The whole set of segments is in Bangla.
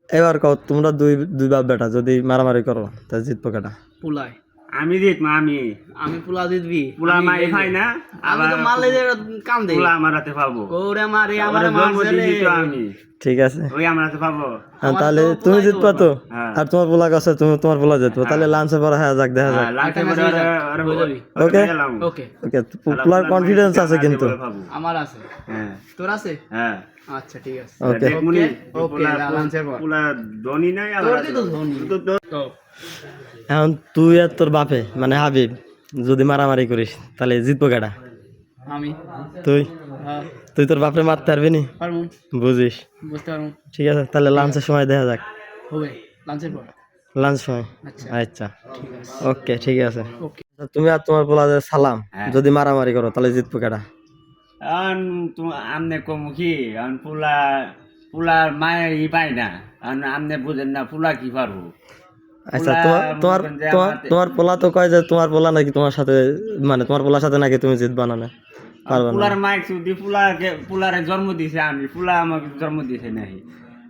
এবার কও তোমরা দুই দুই বাপ বেটা যদি মারামারি করো তা জিতবো কেটা? পুলাই আমি জিত মা আমি পুলা জিতবি পুলা মাই খাই না আমি তো মারলে যে কাম দেই পুলা আমারাতে পাবো ওরে মারে আমারে জন্ম মারছে রে দিয়েছি তো আমি ঠিক আছে ওই আমারাতে পাবো তাহলে তুমি জিতবা তো হ্যাঁ। আর তোমার পোলা কাছে তুমি তোমার পোলা জিতবো তাহলে লাঞ্চে পরে হ্যাঁ যাক দেখা যাক লাস্টে পরে ওকে ওকে ওকে পোলার কনফিডেন্স আছে কিন্তু আমার আছে হ্যাঁ তোর আছে হ্যাঁ আচ্ছা ঠিক আছে ওকে ওকে ওকে লাঞ্চের পর পুলা ধনী নাই তোর কি তো ধনী এখন তুই আর তোর বাপে মানে হাবিব যদি মারামারি করিস তাহলে জিতবো কেটা? আমি তুই হ্যাঁ তুই তোর বাপরে মারতে পারবি নি? পারমু বুঝিস বুঝতে পারমু ঠিক আছে তাহলে লাঞ্চের সময় দেখা যাক হবে লাঞ্চের পর লাঞ্চ সময় আচ্ছা আচ্ছা ঠিক আছে ওকে ঠিক আছে ওকে তুমি আর তোমার পোলা যে সালাম হ্যাঁ। যদি মারামারি করো তাহলে জিতবো কেটা? আন আমনে কমু কি আন পুলা পুলার মায়ে ই পাই না আমনে বুঝেন না পুলা কি পারবো আচ্ছা তোমার তোমার তোমার তোমার পোলা তো কয় যে তোমার পোলা নাকি তোমার সাথে মানে তোমার পোলার সাথে নাকি তুমি জিতবা না পারবা না পুলার মাইক যদি পুলারে জন্ম দিছে আমি পুলা আমাকে জন্ম দিছে নাই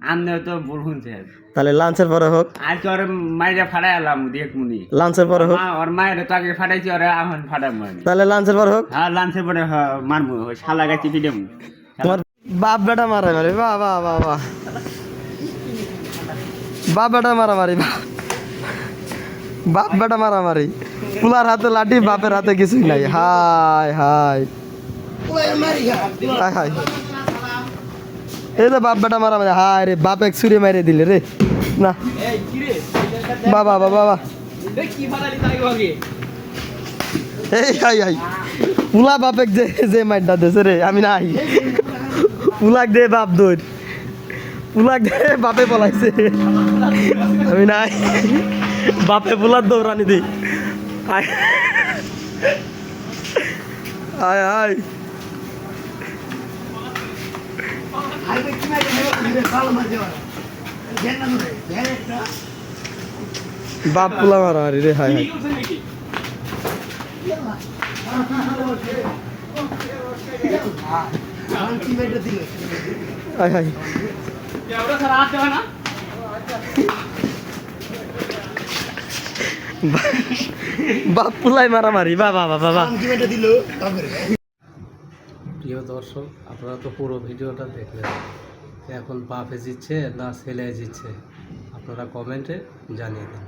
আমনে তো ভুল শুনছে তাহলে লাঞ্চের পরে হোক আজ ওর মাইরে ফাড়াই এলাম দেখ মুনি লাঞ্চের পরে হোক ওর মায়ের তো আগে ফাটাইছি ওরে এখন ফাটাবো আমি তাহলে লাঞ্চের পরে হোক হ্যাঁ লাঞ্চের পরে মারবো ওই শালা গাছি পিটাবো তোমার বাপ বেটা মারামারি বাহ বাহ বাহ বাহ বাপ বেটা মারামারি বাপ বেটা মারামারি পুলার হাতে লাঠি বাপের হাতে কিছুই নাই হাই হাই হাই হাই এই তো বাপ বেটা মারামারি হাই রে বাপ এক ছুরি মারিয়ে দিলে রে না বাবা বাবা বাবা কি ফাটালি তাই আগে এই হাই হাই পুলা বাপেক যে যে মাইরটা দেছে রে আমি নাই পুলাক দে বাপ দৌড় পুলাক দে বাপে পলাইছে আমি নাই বাপে পুলার দৌড়ানি দি আয় আয় আয় বাপ পুলা মারামারি রে হায় হায় হায় হায় বাপ পুলাই মারামারি বাবা বাবা বাবা প্রিয় দর্শক আপনারা তো পুরো ভিডিওটা দেখলেন এখন বাপে জিতছে না ছেলে জিতছে আপনারা কমেন্টে জানিয়ে দিন।